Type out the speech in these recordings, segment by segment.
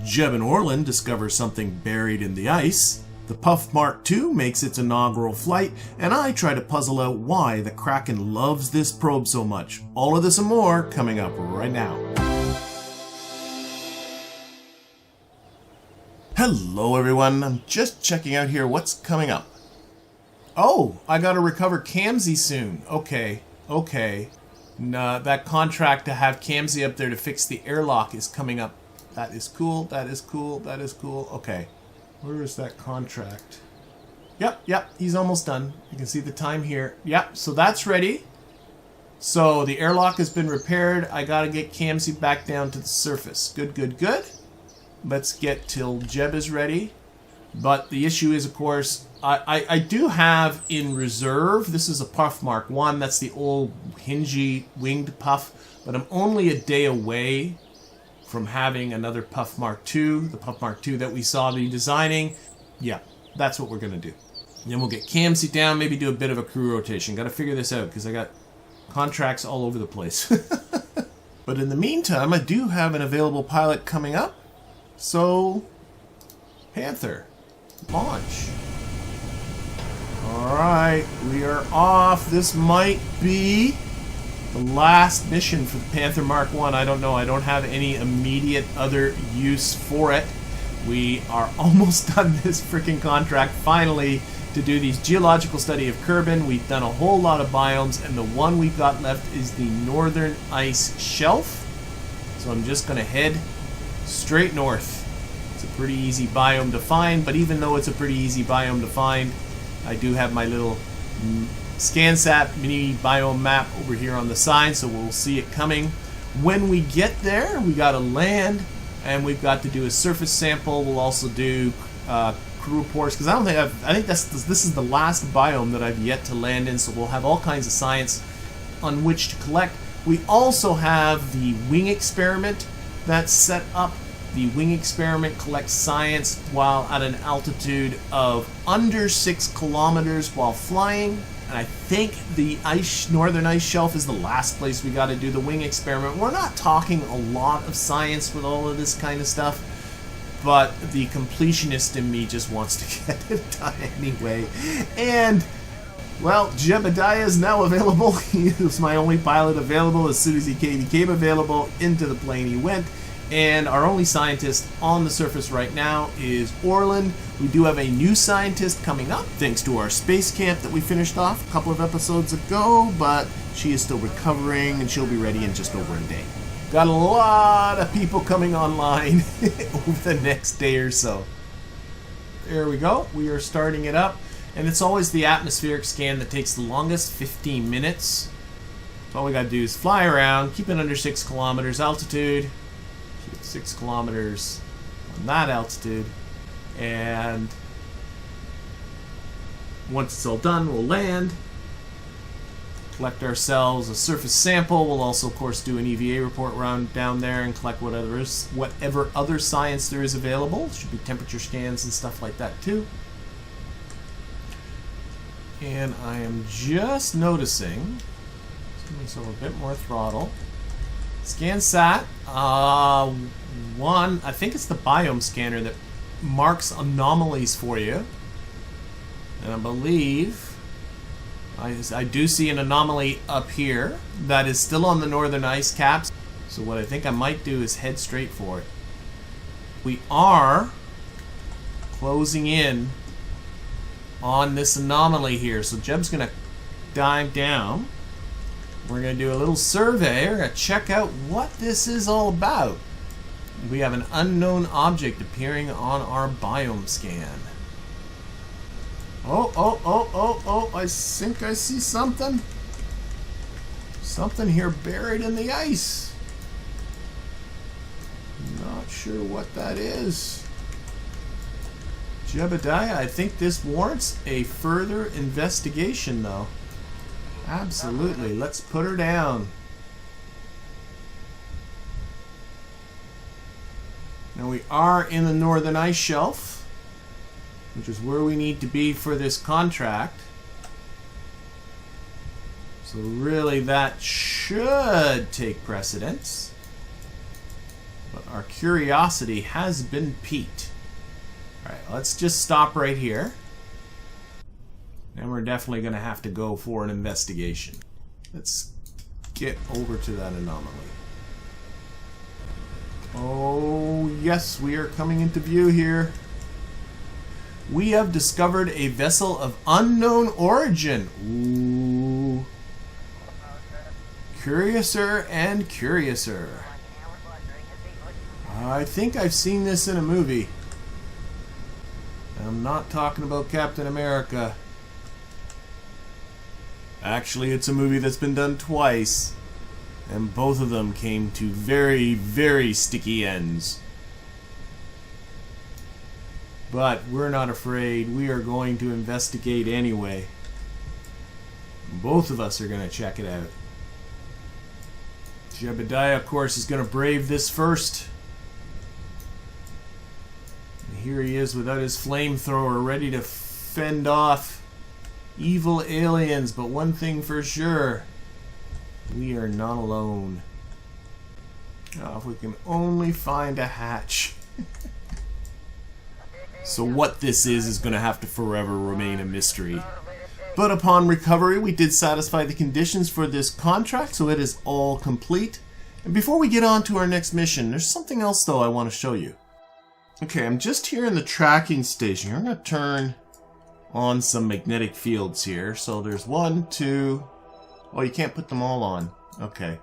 Jeb and Orlin discover something buried in the ice. The Puff Mk2 makes its inaugural flight, and I try to puzzle out why the Kraken loves this probe so much. All of this and more coming up right now. Hello everyone, I'm just checking out here what's coming up. Oh, I gotta recover Kamsi soon. Okay. Nah, that contract to have Kamsi up there to fix the airlock is coming up. That is cool. Okay. Where is that contract? Yep, he's almost done. You can see the time here. Yep, so that's ready. So the airlock has been repaired. I gotta get Kamsi back down to the surface. Good. Let's get till Jeb is ready. But the issue is, of course, I do have in reserve, this is a Puff Mk2, that's the old hingy winged Puff, but I'm only a day away from having another Puff Mk2, the Puff Mk2 that we saw redesigning. Yeah, that's what we're going to do. And then we'll get Kamsi down, maybe do a bit of a crew rotation. Got to figure this out because I got contracts all over the place. But in the meantime, I do have an available pilot coming up. So, Panther, launch. Alright, we are off. This might be the last mission for the Panther Mk2. I don't know. I don't have any immediate other use for it. We are almost done this freaking contract, finally, to do these geological study of Kerbin. We've done a whole lot of biomes, and the one we've got left is the northern ice shelf. So I'm just going to head straight north. It's a pretty easy biome to find, but even though it's a pretty easy biome to find, I do have my little ScanSat mini biome map over here on the side, so we'll see it coming. When we get there, we got to land, and we've got to do a surface sample. We'll also do crew reports, because I think this is the last biome that I've yet to land in, so we'll have all kinds of science on which to collect. We also have the wing experiment that's set up. The wing experiment collects science while at an altitude of under 6 kilometers while flying. And I think the northern ice shelf is the last place we got to do the wing experiment. We're not talking a lot of science with all of this kind of stuff, but the completionist in me just wants to get it done anyway. And, well, Jebediah is now available. He was my only pilot available. As soon as he became available, into the plane he went. And our only scientist on the surface right now is Orlin. We do have a new scientist coming up, thanks to our space camp that we finished off a couple of episodes ago, but she is still recovering, and she'll be ready in just over a day. Got a lot of people coming online over the next day or so. There we go. We are starting it up, and it's always the atmospheric scan that takes the longest, 15 minutes. So all we got to do is fly around, keep it under 6 kilometers altitude. 6 kilometers on that altitude, and once it's all done, we'll land, collect ourselves a surface sample. We'll also, of course, do an EVA report round down there and collect whatever other science there is available. Should be temperature scans and stuff like that too. And I am just noticing, let's give myself a bit more throttle. ScanSat, I think it's the biome scanner that marks anomalies for you. And I believe I do see an anomaly up here that is still on the northern ice caps. So what I think I might do is head straight for it. We are closing in on this anomaly here. So Jeb's going to dive down. We're going to do a little survey. We're going to check out what this is all about. We have an unknown object appearing on our biome scan. Oh, I think I see something. Something here buried in the ice. Not sure what that is. Jebediah, I think this warrants a further investigation, though. Absolutely. Let's put her down. Now we are in the northern ice shelf, which is where we need to be for this contract. So really that should take precedence. But our curiosity has been piqued. Alright, let's just stop right here. And we're definitely going to have to go for an investigation. Let's get over to that anomaly. Oh, yes, we are coming into view here. We have discovered a vessel of unknown origin. Ooh. Curiouser and curiouser. I think I've seen this in a movie. I'm not talking about Captain America. Actually, it's a movie that's been done twice. And both of them came to very, very sticky ends. But we're not afraid. We are going to investigate anyway. Both of us are going to check it out. Jebediah, of course, is going to brave this first. And here he is without his flamethrower, ready to fend off evil aliens. But one thing for sure, we are not alone. Oh, if we can only find a hatch. So what this is going to have to forever remain a mystery. But upon recovery, we did satisfy the conditions for this contract, so it is all complete. And before we get on to our next mission, there's something else though I want to show you. Okay, I'm just here in the tracking station. I'm going to turn on some magnetic fields here. So there's 1, 2... Oh, you can't put them all on. Okay.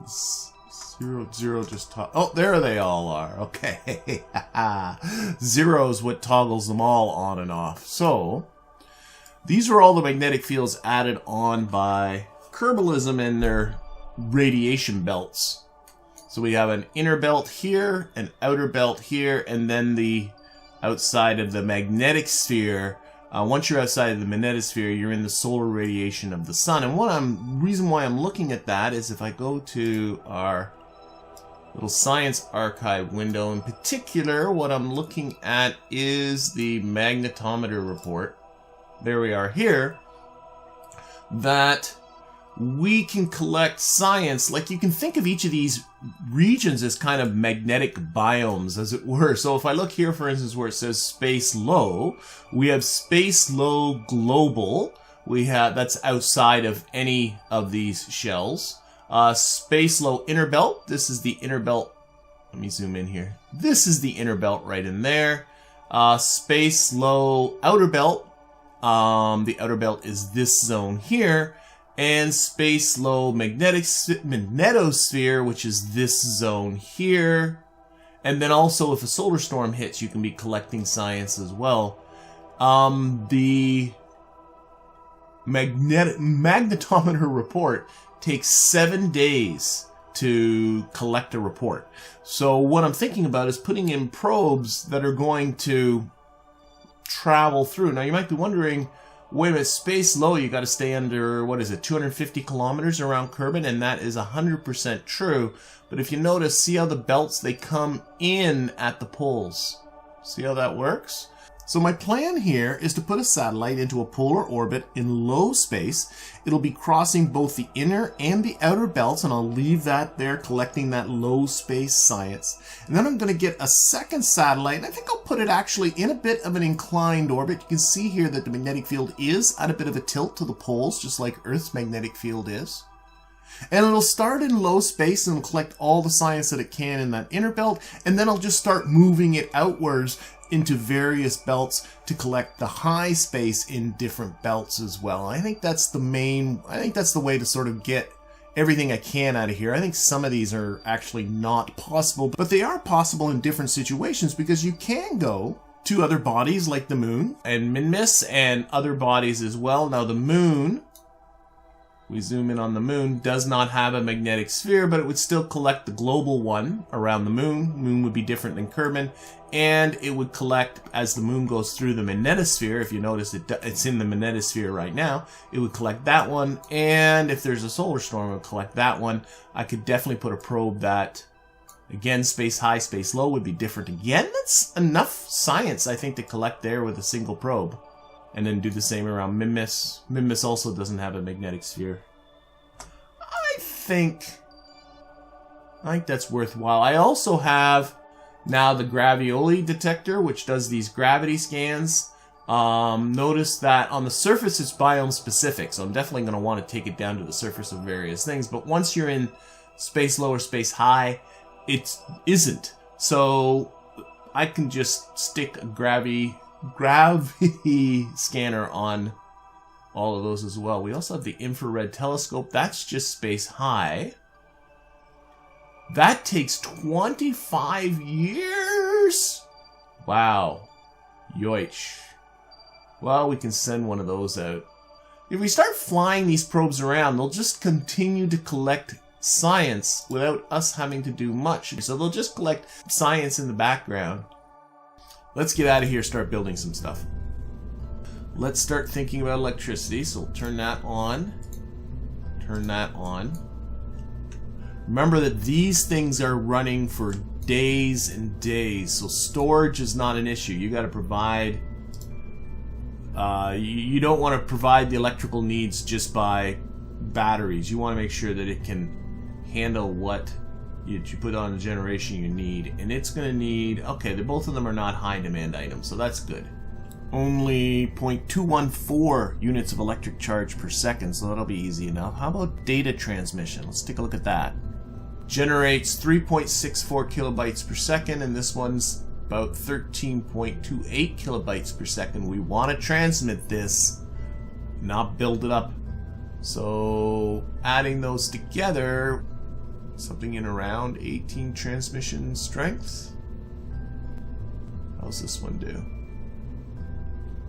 0, 0 just... Oh, there they all are. Okay. 0 is what toggles them all on and off. So, these are all the magnetic fields added on by Kerbalism and their radiation belts. So we have an inner belt here, an outer belt here, and then the outside of the magnetic sphere. Once you're outside of the magnetosphere, you're in the solar radiation of the sun. And reason why I'm looking at that is if I go to our little science archive window, in particular, what I'm looking at is the magnetometer report. There we are here. That we can collect science, like you can think of each of these regions as kind of magnetic biomes, as it were. So if I look here, for instance, where it says space low, we have space low global. We have, that's outside of any of these shells. Space low inner belt. This is the inner belt. Let me zoom in here. This is the inner belt right in there. Space low outer belt. The outer belt is this zone here. And space low magnetosphere, which is this zone here. And then also if a solar storm hits, you can be collecting science as well. The magnetometer report takes 7 days to collect a report. So what I'm thinking about is putting in probes that are going to travel through. Now you might be wondering, wait a minute, space low, you got to stay under, what is it, 250 kilometers around Kerbin, and that is 100% true. But if you notice, see how the belts, they come in at the poles. See how that works? So my plan here is to put a satellite into a polar orbit in low space. It'll be crossing both the inner and the outer belts, and I'll leave that there collecting that low space science. And then I'm going to get a second satellite, and I think I'll put it actually in a bit of an inclined orbit. You can see here that the magnetic field is at a bit of a tilt to the poles, just like Earth's magnetic field is. And it'll start in low space and collect all the science that it can in that inner belt, and then I'll just start moving it outwards into various belts to collect the high space in different belts as well. I think that's the way to sort of get everything I can out of here. I think some of these are actually not possible, but they are possible in different situations because you can go to other bodies like the moon and Minmus and other bodies as well. Now the moon, we zoom in on the moon, does not have a magnetic sphere, but it would still collect the global one around the moon. Moon would be different than Kerbin, and it would collect as the moon goes through the magnetosphere. If you notice, it's in the magnetosphere right now. It would collect that one, and if there's a solar storm, it would collect that one. I could definitely put a probe that, again, space high, space low would be different again. That's enough science, I think, to collect there with a single probe. And then do the same around Minmus. Minmus also doesn't have a magnetic sphere. I think I think that's worthwhile. I also have now the Gravioli detector, which does these gravity scans. Notice that on the surface it's biome specific, so I'm definitely going to want to take it down to the surface of various things. But once you're in space low or space high, it isn't. So I can just stick a gravity scanner on all of those as well. We also have the infrared telescope. That's just space high. That takes 25 years? Wow. Yoich. Well, we can send one of those out. If we start flying these probes around, they'll just continue to collect science without us having to do much. So they'll just collect science in the background. Let's get out of here, start building some stuff. Let's start thinking about electricity. So we'll turn that on. Turn that on. Remember that these things are running for days and days, so storage is not an issue. You got to provide. You don't want to provide the electrical needs just by batteries. You want to make sure that it can handle what you put on the generation you need, and it's going to need. Okay, both of them are not high demand items, so that's good. Only 0.214 units of electric charge per second, so that'll be easy enough. How about data transmission? Let's take a look at that. Generates 3.64 kilobytes per second, and this one's about 13.28 kilobytes per second. We want to transmit this, not build it up. So adding those together, something in around 18 transmission strength. How's this one do?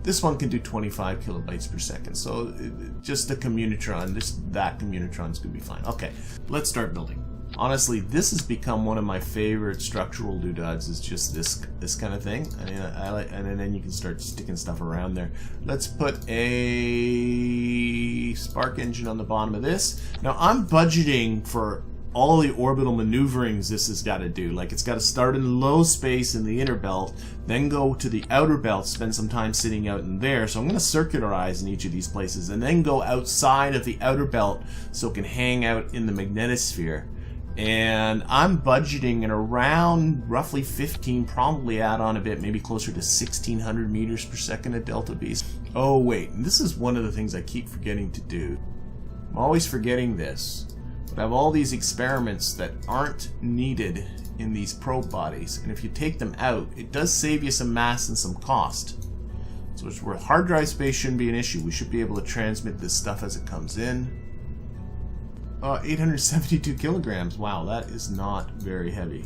This one can do 25 kilobytes per second. So just the communitron, that communitron's gonna be fine. Okay, let's start building. Honestly, this has become one of my favorite structural doodads. Is just this kind of thing. And then you can start sticking stuff around there. Let's put a spark engine on the bottom of this. Now I'm budgeting for all the orbital maneuverings this has got to do. Like it's got to start in low space in the inner belt, then go to the outer belt, spend some time sitting out in there. So I'm going to circularize in each of these places, and then go outside of the outer belt so it can hang out in the magnetosphere. And I'm budgeting at around roughly 15, probably add on a bit, maybe closer to 1600 meters per second at Delta V. Oh wait, and this is one of the things I keep forgetting to do. I'm always forgetting this. But I have all these experiments that aren't needed in these probe bodies, and if you take them out, it does save you some mass and some cost. So it's where hard drive space shouldn't be an issue. We should be able to transmit this stuff as it comes in. 872 kilograms. Wow, that is not very heavy.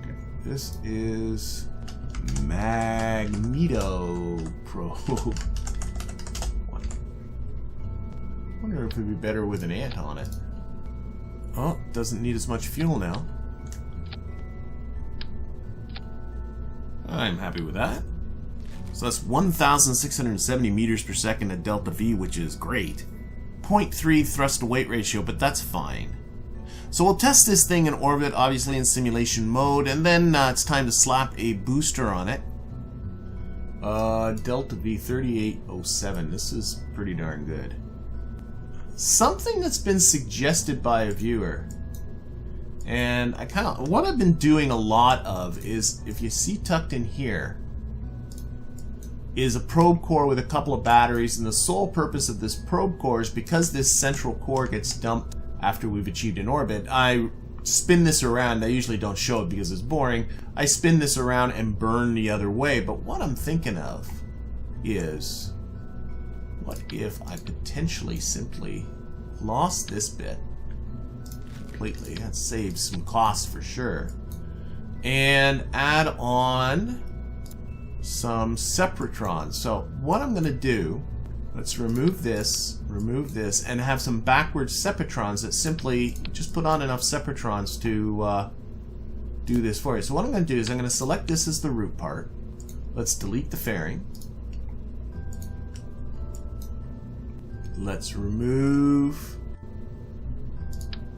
Okay, this is Magneto probe. I wonder if it would be better with an ant on it. Oh, doesn't need as much fuel now. I'm happy with that. So that's 1,670 meters per second at Delta V, which is great. 0.3 thrust to weight ratio, but that's fine. So we'll test this thing in orbit, obviously in simulation mode, and then it's time to slap a booster on it. Delta V 3807. This is pretty darn good. Something that's been suggested by a viewer, and what I've been doing a lot of is, if you see tucked in here, is a probe core with a couple of batteries, and the sole purpose of this probe core is because this central core gets dumped after we've achieved an orbit. I spin this around. I usually don't show it because it's boring. I spin this around and burn the other way, but what I'm thinking of is, what if I potentially simply lost this bit completely? That saves some costs for sure. And add on some separatrons. So what I'm going to do, let's remove this, and have some backwards separatrons that simply just put on enough separatrons to do this for you. So what I'm going to do is I'm going to select this as the root part. Let's delete the fairing. Let's remove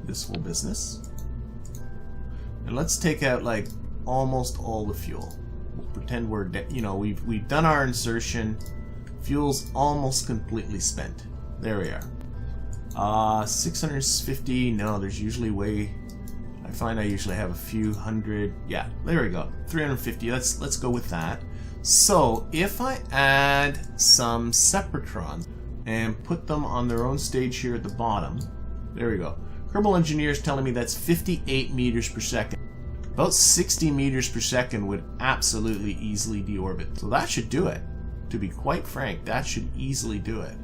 this whole business. And let's take out like almost all the fuel. We'll pretend we're, we've done our insertion. Fuel's almost completely spent. There we are. 650. No, there's usually way. I find I usually have a few hundred. Yeah, there we go. 350. Let's go with that. So if I add some Separatrons and put them on their own stage here at the bottom, there we go. Kerbal Engineer's telling me that's 58 meters per second. About 60 meters per second would absolutely easily deorbit. So that should do it. To be quite frank, that should easily do it.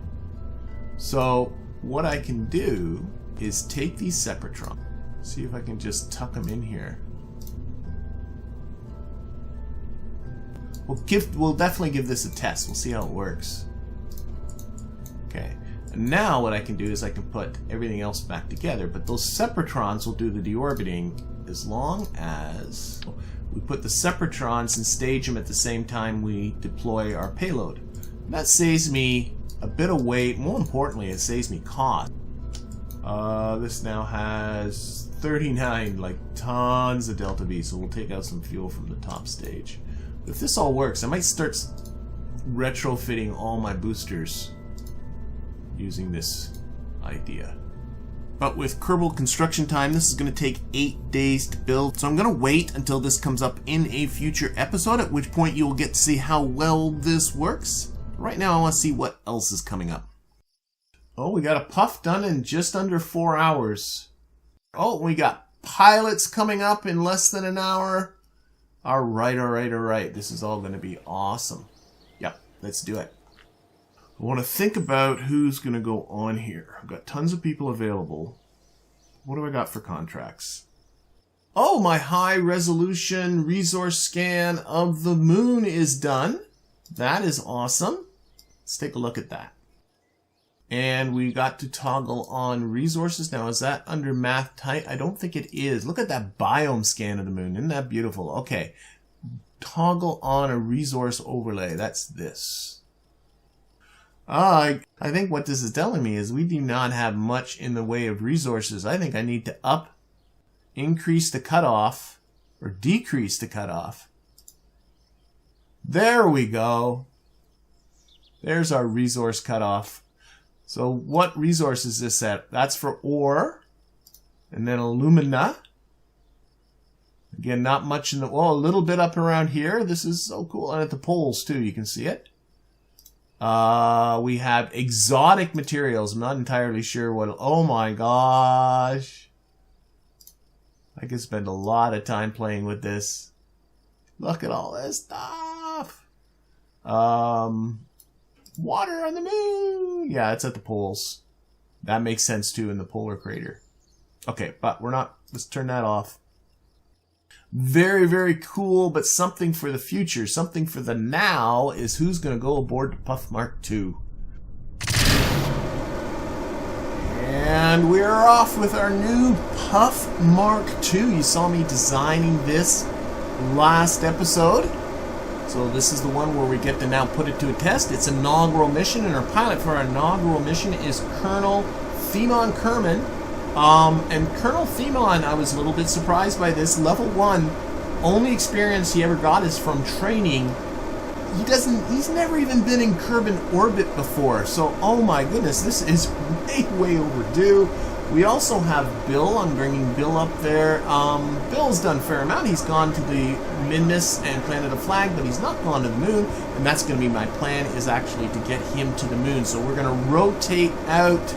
So what I can do is take these Separatrons. See if I can just tuck them in here. We'll definitely give this a test. We'll see how it works. Okay. And now what I can do is I can put everything else back together, but those Separatrons will do the deorbiting as long as we put the Separatrons and stage them at the same time we deploy our payload. That saves me a bit of weight. More importantly, it saves me cost. This now has 39, like tons of Delta V, so we'll take out some fuel from the top stage. But if this all works, I might start retrofitting all my boosters using this idea. But with Kerbal construction time, this is going to take 8 days to build, so I'm going to wait until this comes up in a future episode, at which point you'll get to see how well this works. Right now I want to see what else is coming up. Oh, we got a Puff done in just under 4 hours. Oh, we got pilots coming up in less than an hour. Alright. This is all going to be awesome. Yep, let's do it. I want to think about who's going to go on here. I've got tons of people available. What do I got for contracts? Oh, my high resolution resource scan of the moon is done. That is awesome. Let's take a look at that. And we got to toggle on resources. Now, is that under math type? I don't think it is. Look at that biome scan of the moon. Isn't that beautiful? Okay. Toggle on a resource overlay. That's this. I think what this is telling me is we do not have much in the way of resources. I think I need to increase the cutoff, or decrease the cutoff. There we go. There's our resource cutoff. So what resource is this at? That's for ore, and then alumina. Again, not much in the, well, a little bit up around here. This is so cool. And at the poles too, you can see it. We have exotic materials. I'm not entirely sure what, oh my gosh. I could spend a lot of time playing with this. Look at all this stuff. Water on the moon. Yeah, it's at the poles. That makes sense too in the polar crater. Okay, but we're not, let's turn that off. Very, very cool, but something for the future, something for the now is who's going to go aboard the Puff Mk2. And we're off with our new Puff Mk2. You saw me designing this last episode. So this is the one where we get to now put it to a test. It's an inaugural mission, and our pilot for our inaugural mission is Colonel Theomon Kerman. And Colonel Theomon, I was a little bit surprised by this. Level 1, only experience he ever got is from training. He's never even been in Kerbal orbit before. So, oh my goodness, this is way overdue. We also have Bill. I'm bringing Bill up there. Bill's done a fair amount. He's gone to the Minmus and planted a flag, but he's not gone to the moon. And that's going to be my plan, is actually to get him to the moon. So we're going to rotate out.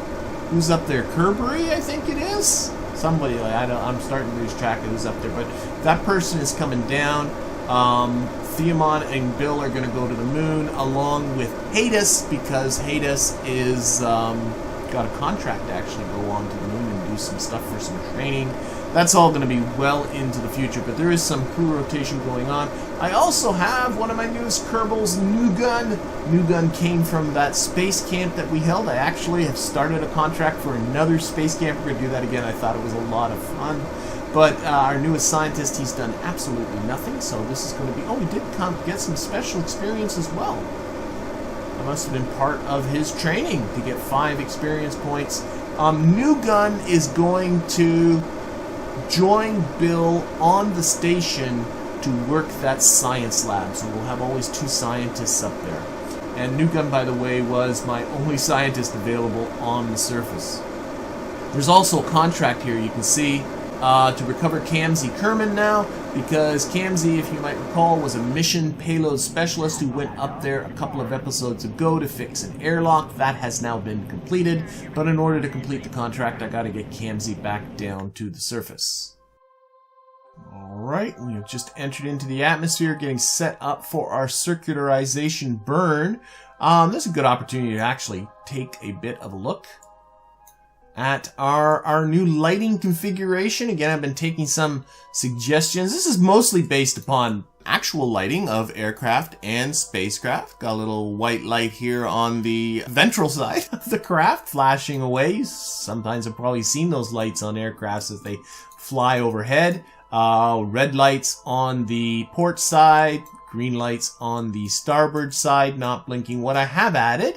Who's up there? Kerbery, I think it is? Somebody, like, I'm starting to lose track of who's up there, but that person is coming down. Theomon and Bill are going to go to the moon along with Hades, because Hades is got a contract to actually go on to the moon and do some stuff for some training. That's all going to be well into the future, but there is some crew rotation going on. I also have one of my newest Kerbals, New Gun. New Gun came from that space camp that we held. I actually have started a contract for another space camp. We're going to do that again. I thought it was a lot of fun. But our newest scientist, he's done absolutely nothing, so this is going to be... Oh, we did get some special experience as well. I must have been part of his training to get 5 experience points. New Gun is going to join Bill on the station to work that science lab. So we'll have always 2 scientists up there. And New Gun, by the way, was my only scientist available on the surface. There's also a contract here, you can see, to recover Kamzi Kerman now, because Kamzi, if you might recall, was a mission payload specialist who went up there a couple of episodes ago to fix an airlock. That has now been completed, but in order to complete the contract, I gotta get Kamzi back down to the surface. Alright, we have just entered into the atmosphere, getting set up for our circularization burn. This is a good opportunity to actually take a bit of a look at our new lighting configuration. Again, I've been taking some suggestions. This is mostly based upon actual lighting of aircraft and spacecraft. Got a little white light here on the ventral side of the craft flashing away. Sometimes I've probably seen those lights on aircrafts as they fly overhead. Red lights on the port side, green lights on the starboard side, not blinking. What I have added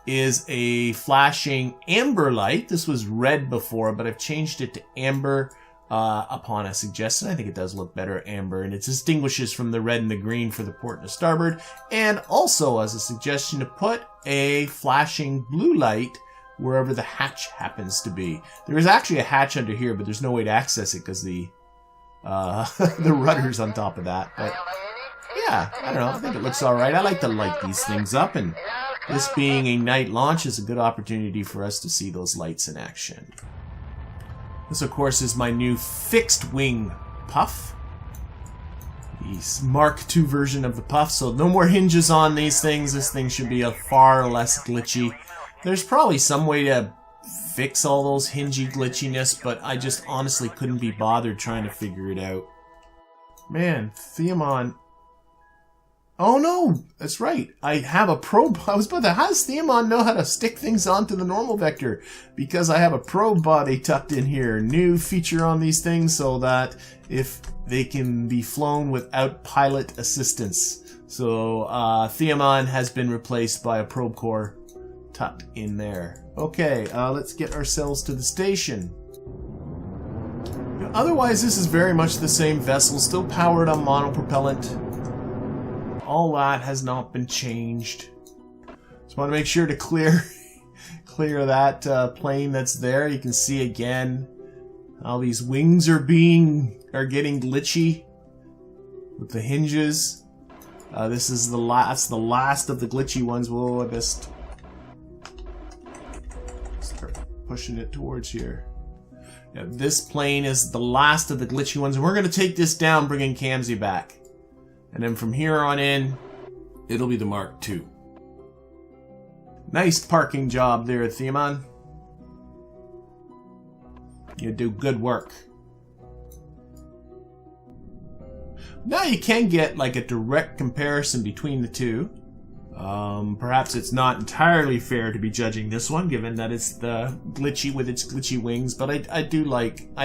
is a flashing amber light. This was red before, but I've changed it to amber upon a suggestion. I think it does look better amber, and it distinguishes from the red and the green for the port and the starboard. And also as a suggestion to put a flashing blue light wherever the hatch happens to be. There is actually a hatch under here, but there's no way to access it because the rudder's on top of that. But yeah, I don't know. I think it looks all right. I like to light these things up, and this being a night launch is a good opportunity for us to see those lights in action. This, of course, is my new fixed wing Puff. The Mark II version of the Puff, so no more hinges on these things. This thing should be a far less glitchy. There's probably some way to fix all those hingy glitchiness, but I just honestly couldn't be bothered trying to figure it out. Man, Theomon. Oh no, that's right. I have a probe. I was about to, how does Theomon know how to stick things onto the normal vector? Because I have a probe body tucked in here. New feature on these things so that if they can be flown without pilot assistance. So Theomon has been replaced by a probe core tucked in there. Okay, let's get ourselves to the station. Otherwise, this is very much the same vessel, still powered on monopropellant. All that has not been changed. Just want to make sure to clear that plane that's there. You can see again how these wings are getting glitchy with the hinges. This is the last of the glitchy ones. Whoa, I best start pushing it towards here. Yeah, this plane is the last of the glitchy ones, and we're going to take this down, bringing Kamzi back. And then from here on in, it'll be the Mark II. Nice parking job there, Theomon. You do good work. Now you can get like a direct comparison between the two. Perhaps it's not entirely fair to be judging this one, given that it's the glitchy with its glitchy wings, but I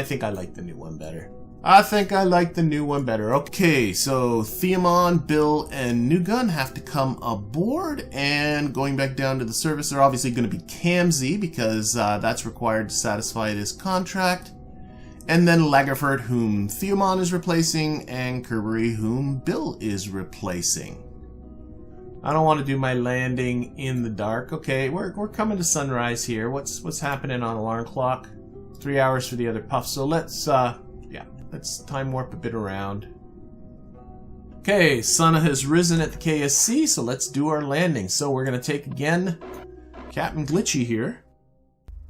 think I like the new one better. I think I like the new one better. Okay, so Theomon, Bill, and New Gun have to come aboard, and going back down to the surface, they're obviously going to be Kamzi, because that's required to satisfy this contract. And then Lagerford, whom Theomon is replacing, and Kerbery, whom Bill is replacing. I don't want to do my landing in the dark. Okay, we're coming to sunrise here. What's happening on alarm clock? 3 hours for the other Puff. So let's time warp a bit around. Okay, sun has risen at the KSC, so let's do our landing. So we're gonna take again Captain Glitchy here.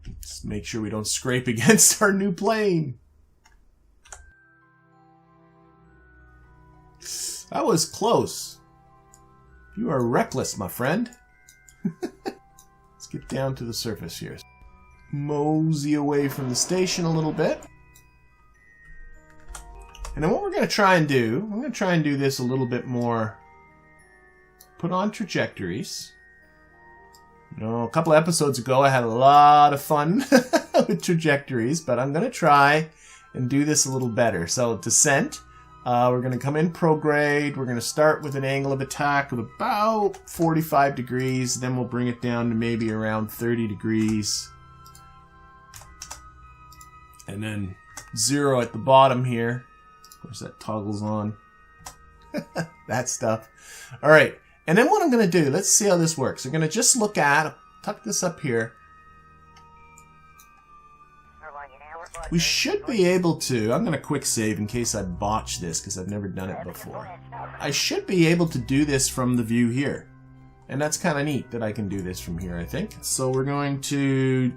Let's make sure we don't scrape against our new plane. That was close. You are reckless, my friend. Let's get down to the surface here. Mosey away from the station a little bit. And then what we're going to try and do, I'm going to try and do this a little bit more. Put on trajectories. You know, a couple of episodes ago I had a lot of fun with trajectories, but I'm going to try and do this a little better. So descent, we're going to come in prograde. We're going to start with an angle of attack of about 45 degrees. Then we'll bring it down to maybe around 30 degrees. And then 0 at the bottom here. Of course, that toggles on. That stuff. All right. And then what I'm going to do, let's see how this works. I'm going to just look at, tuck this up here. we should be able to, I'm going to quick save in case I botch this because I've never done it before. I should be able to do this from the view here. And that's kind of neat that I can do this from here, I think. So we're going to,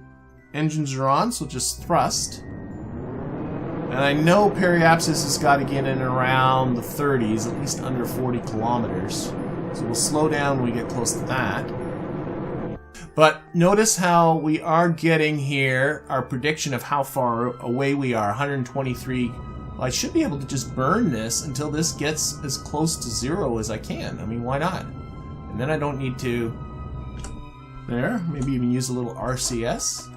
engines are on, so just thrust. And I know periapsis has got to get in around the 30s, at least under 40 kilometers. So we'll slow down when we get close to that. But notice how we are getting here our prediction of how far away we are, 123. Well, I should be able to just burn this until this gets as close to 0 as I can. I mean, why not? And then I don't need to... There, maybe even use a little RCS.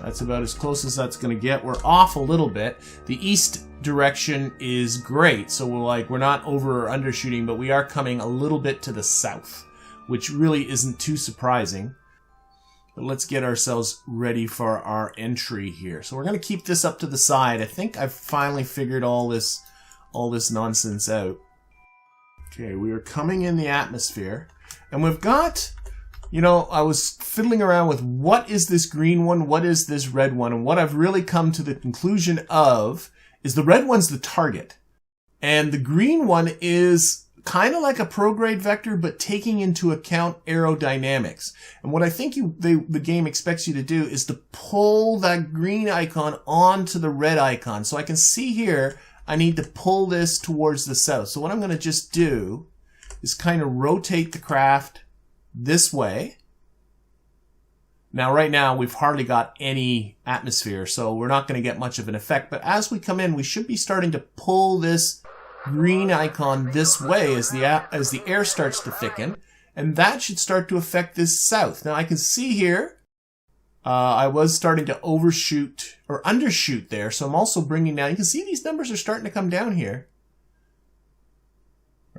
That's about as close as that's going to get. We're off a little bit. The east direction is great, so we're not over or undershooting, but we are coming a little bit to the south, which really isn't too surprising. But let's get ourselves ready for our entry here. So we're going to keep this up to the side. I think I've finally figured all this nonsense out. Okay, we are coming in the atmosphere, and we've got... You know, I was fiddling around with what is this green one, what is this red one, and what I've really come to the conclusion of is the red one's the target. And the green one is kind of like a prograde vector, but taking into account aerodynamics. And what I think the game expects you to do is to pull that green icon onto the red icon. So I can see here, I need to pull this towards the south. So what I'm going to just do is kind of rotate the craft this way. Now, right now, we've hardly got any atmosphere, so we're not going to get much of an effect. But as we come in, we should be starting to pull this green icon this way as the air starts to thicken, and that should start to affect this south. Now, I can see here, I was starting to overshoot or undershoot there, so I'm also bringing down. You can see these numbers are starting to come down here.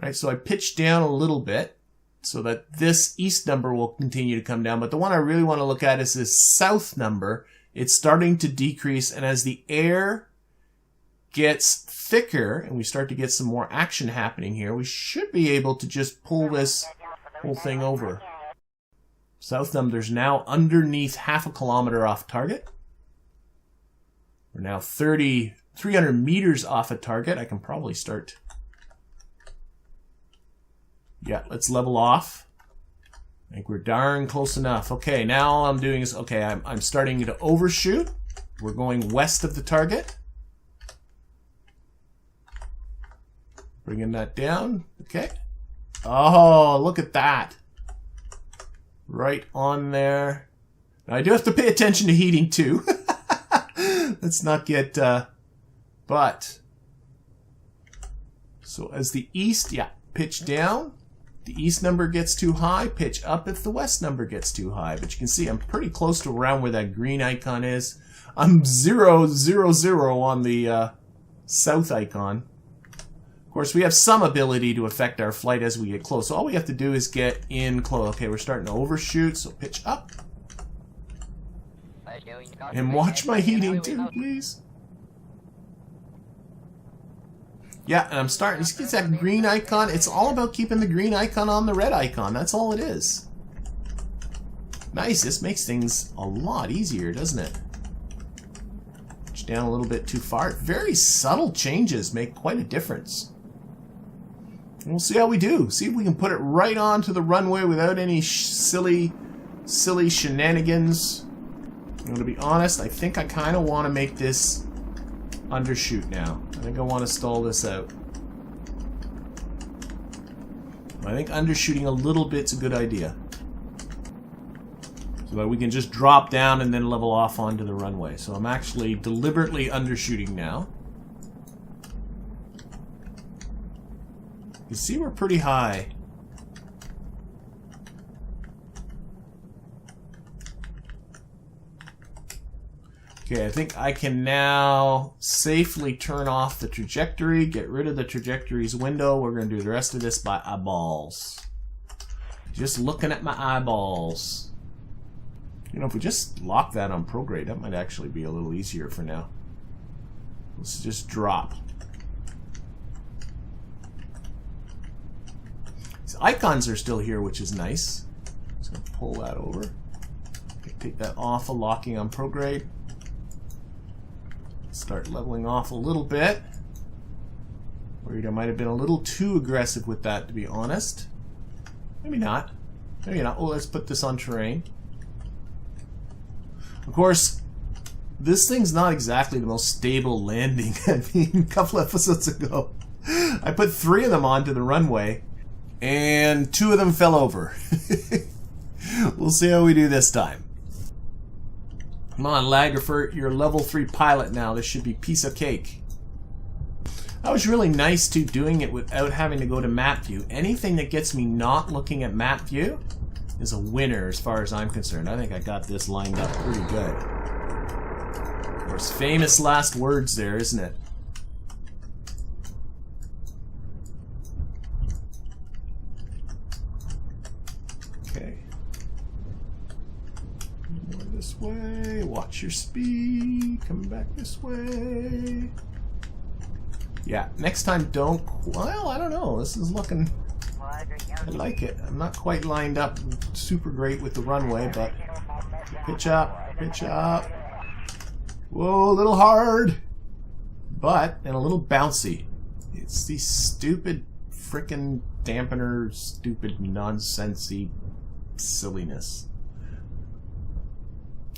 Right, so I pitched down a little bit, so that this east number will continue to come down. But the one I really want to look at is this south number. It's starting to decrease, and as the air gets thicker and we start to get some more action happening here, we should be able to just pull this whole thing over. South number's now underneath half a kilometer off target. We're now 300 meters off a target. I can probably start... Yeah, let's level off. I think we're darn close enough. Okay, now all I'm doing is, okay, I'm starting to overshoot. We're going west of the target. Bringing that down. Okay. Oh, look at that. Right on there. Now, I do have to pay attention to heating, too. Let's not get... but... So, as the east, yeah, pitch down. The east number gets too high, pitch up if the west number gets too high. But you can see I'm pretty close to around where that green icon is. I'm 0, 0, 0 on the south icon. Of course, we have some ability to affect our flight as we get close. So all we have to do is get in close. Okay, we're starting to overshoot, so pitch up. And watch my heating too, please. Yeah, and I'm starting to get that green icon. It's all about keeping the green icon on the red icon. That's all it is. Nice. This makes things a lot easier, doesn't it? Push down a little bit too far. Very subtle changes make quite a difference. And we'll see how we do. See if we can put it right onto the runway without any silly shenanigans. I'm going to be honest, I think I kind of want to make this undershoot now. I think I want to stall this out. I think undershooting a little bit's a good idea. So that we can just drop down and then level off onto the runway. So I'm actually deliberately undershooting now. You see we're pretty high. Okay, I think I can now safely turn off the trajectory, get rid of the trajectories window. We're going to do the rest of this by eyeballs. Just looking at my eyeballs. You know, if we just lock that on prograde, that might actually be a little easier for now. Let's just drop. These icons are still here, which is nice. Just going to pull that over. Okay, take that off of locking on prograde. Start leveling off a little bit. Worried I might have been a little too aggressive with that, to be honest. Maybe not. Maybe not. Oh, let's put this on terrain. Of course, this thing's not exactly the most stable landing. I mean, a couple episodes ago, I put 3 of them onto the runway, and 2 of them fell over. We'll see how we do this time. Come on, Lagerford, you're a level 3 pilot now. This should be piece of cake. That was really nice, too, doing it without having to go to map view. Anything that gets me not looking at map view is a winner as far as I'm concerned. I think I got this lined up pretty good. Of course, famous last words there, isn't it? Okay. More this way. Watch your speed. Come back this way. Yeah, next time don't... Well, I don't know. This is looking... I like it. I'm not quite lined up super great with the runway, but... Pitch up. Pitch up. Whoa, a little hard. But, and a little bouncy. It's these stupid frickin' dampener, stupid nonsensey silliness.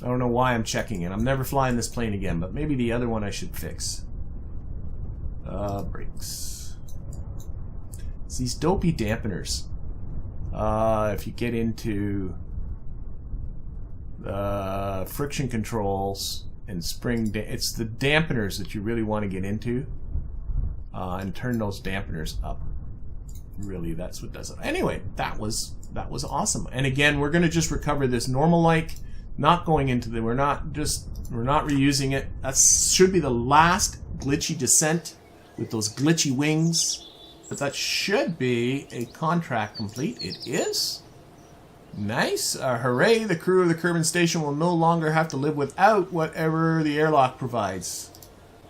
I don't know why I'm checking it. I'm never flying this plane again, but maybe the other one I should fix. Brakes. It's these dopey dampeners. If you get into the friction controls and spring, it's the dampeners that you really want to get into, and turn those dampeners up. Really, that's what does it. Anyway, that was awesome. And again, we're going to just recover this normal like, not going into the. We're not reusing it. That should be the last glitchy descent with those glitchy wings. But that should be a contract complete. It is. Nice. Hooray, the crew of the Kerbin station will no longer have to live without whatever the airlock provides.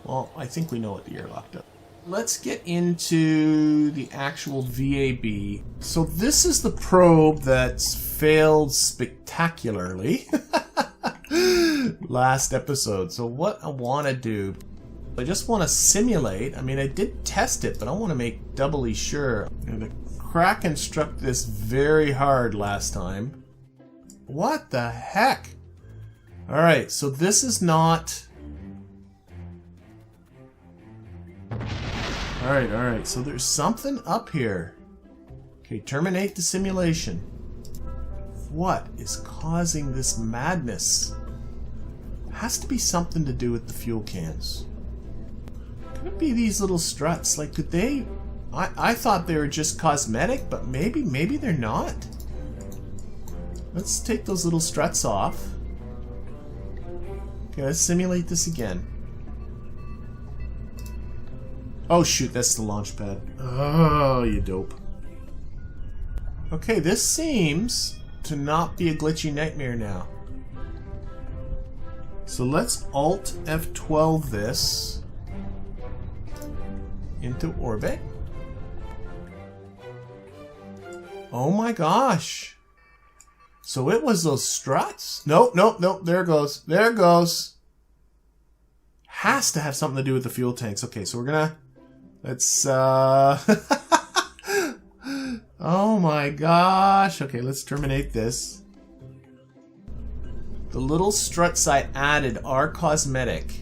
Well, I think we know what the airlock does. Let's get into the actual VAB. So this is the probe that's failed spectacularly last episode. So what I want to do, I just want to simulate. I mean, I did test it, but I want to make doubly sure. The Kraken struck this very hard last time. What the heck? Alright, so this is not... Alright, so there's something up here. Okay, terminate the simulation. What is causing this madness? It has to be something to do with the fuel cans. Could it be these little struts? Like, could they... I thought they were just cosmetic, but maybe they're not. Let's take those little struts off. Okay, let's simulate this again. Oh shoot, that's the launch pad. Oh, you dope. Okay, this seems to not be a glitchy nightmare now. So let's Alt F12 this into orbit. Oh my gosh. So it was those struts? Nope, there it goes. There it goes. Has to have something to do with the fuel tanks. Okay, so we're gonna... Let's, oh my gosh. Okay, let's terminate this. The little struts I added are cosmetic.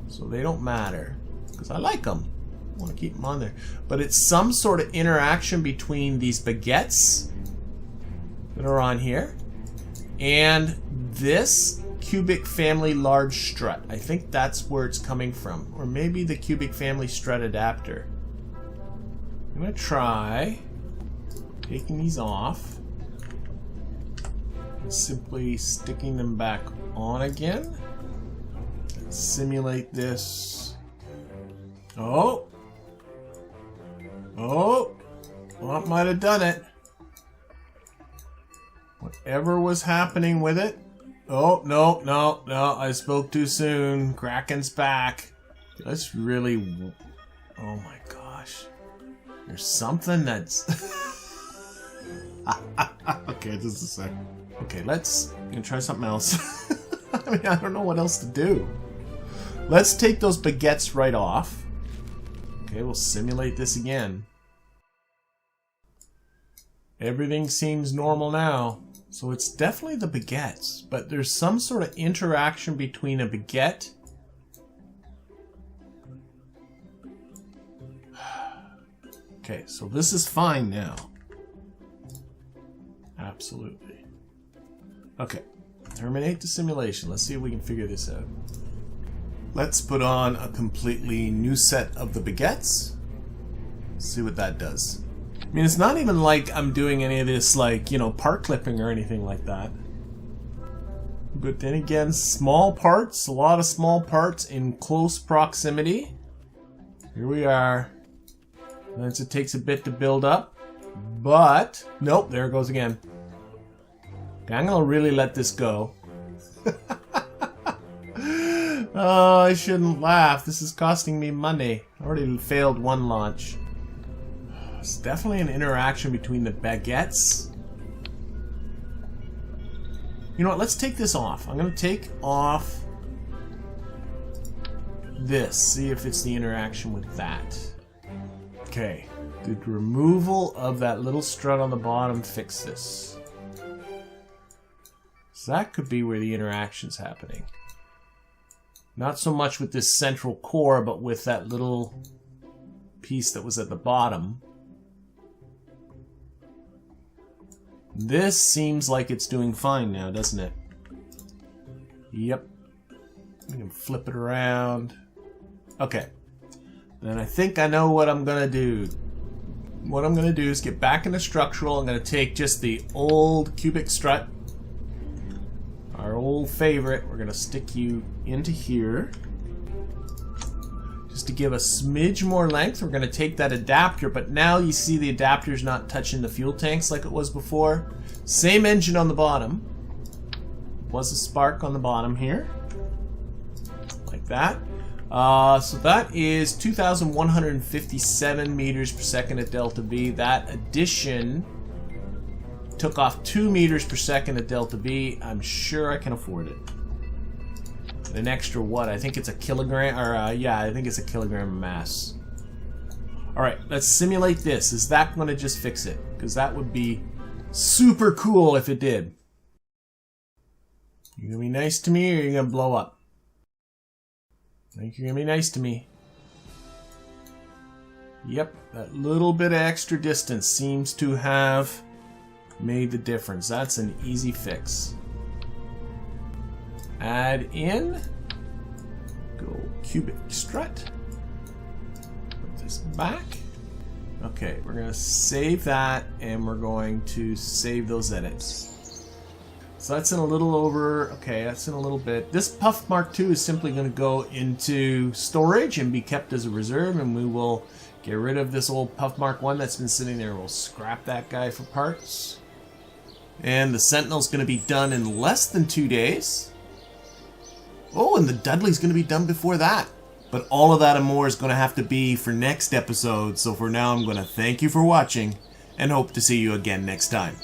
So they don't matter. Because I like them. I want to keep them on there. But it's some sort of interaction between these baguettes that are on here and this cubic family large strut. I think that's where it's coming from. Or maybe the cubic family strut adapter. I'm going to try taking these off and simply sticking them back on again. Let's simulate this. Oh! Oh! Well, it might have done it. Whatever was happening with it. Oh, no, I spoke too soon. Kraken's back. Let's really... Oh my gosh. There's something that's... Okay, just a sec. Okay, I'm gonna try something else. I mean, I don't know what else to do. Let's take those baguettes right off. Okay, we'll simulate this again. Everything seems normal now. So it's definitely the baguettes, but there's some sort of interaction between a baguette. Okay, so this is fine now. Absolutely. Okay, terminate the simulation. Let's see if we can figure this out. Let's put on a completely new set of the baguettes. See what that does. I mean, it's not even like I'm doing any of this, like, you know, part clipping or anything like that. But then again, small parts, a lot of small parts in close proximity. Here we are. It takes a bit to build up. But, nope, there it goes again. Okay, I'm going to really let this go. Oh, I shouldn't laugh. This is costing me money. I already failed one launch. It's definitely an interaction between the baguettes. You know what? Let's take this off. I'm going to take off this. See if it's the interaction with that. Okay. Did removal of that little strut on the bottom fix this? So that could be where the interaction's happening. Not so much with this central core, but with that little piece that was at the bottom. This seems like it's doing fine now, doesn't it? Yep. We can flip it around. Okay. Then I think I know what I'm going to do. What I'm going to do is get back into structural. I'm going to take just the old cubic strut. Our old favorite. We're going to stick you into here. Just to give a smidge more length, we're going to take that adapter, but now you see the adapter's not touching the fuel tanks like it was before. Same engine on the bottom. Was a spark on the bottom here. Like that. So that is 2,157 meters per second at delta V. That addition took off 2 meters per second at delta V. I'm sure I can afford it. An extra what? I think it's a kilogram, or yeah, I think it's a kilogram of mass. Alright, let's simulate this. Is that going to just fix it? Because that would be super cool if it did. You gonna be nice to me, or you gonna blow up? I think you're gonna be nice to me. Yep, that little bit of extra distance seems to have made the difference. That's an easy fix. Add in, go cubic strut, put this back. Okay, we're going to save that, and we're going to save those edits. So that's in a little over, okay, that's in a little bit. This Puff Mk2 is simply going to go into storage and be kept as a reserve, and we will get rid of this old Puff Mk1 that's been sitting there. We'll scrap that guy for parts. And the Sentinel's going to be done in less than 2 days. Oh, and the Dudley's going to be done before that. But all of that and more is going to have to be for next episode. So for now, I'm going to thank you for watching and hope to see you again next time.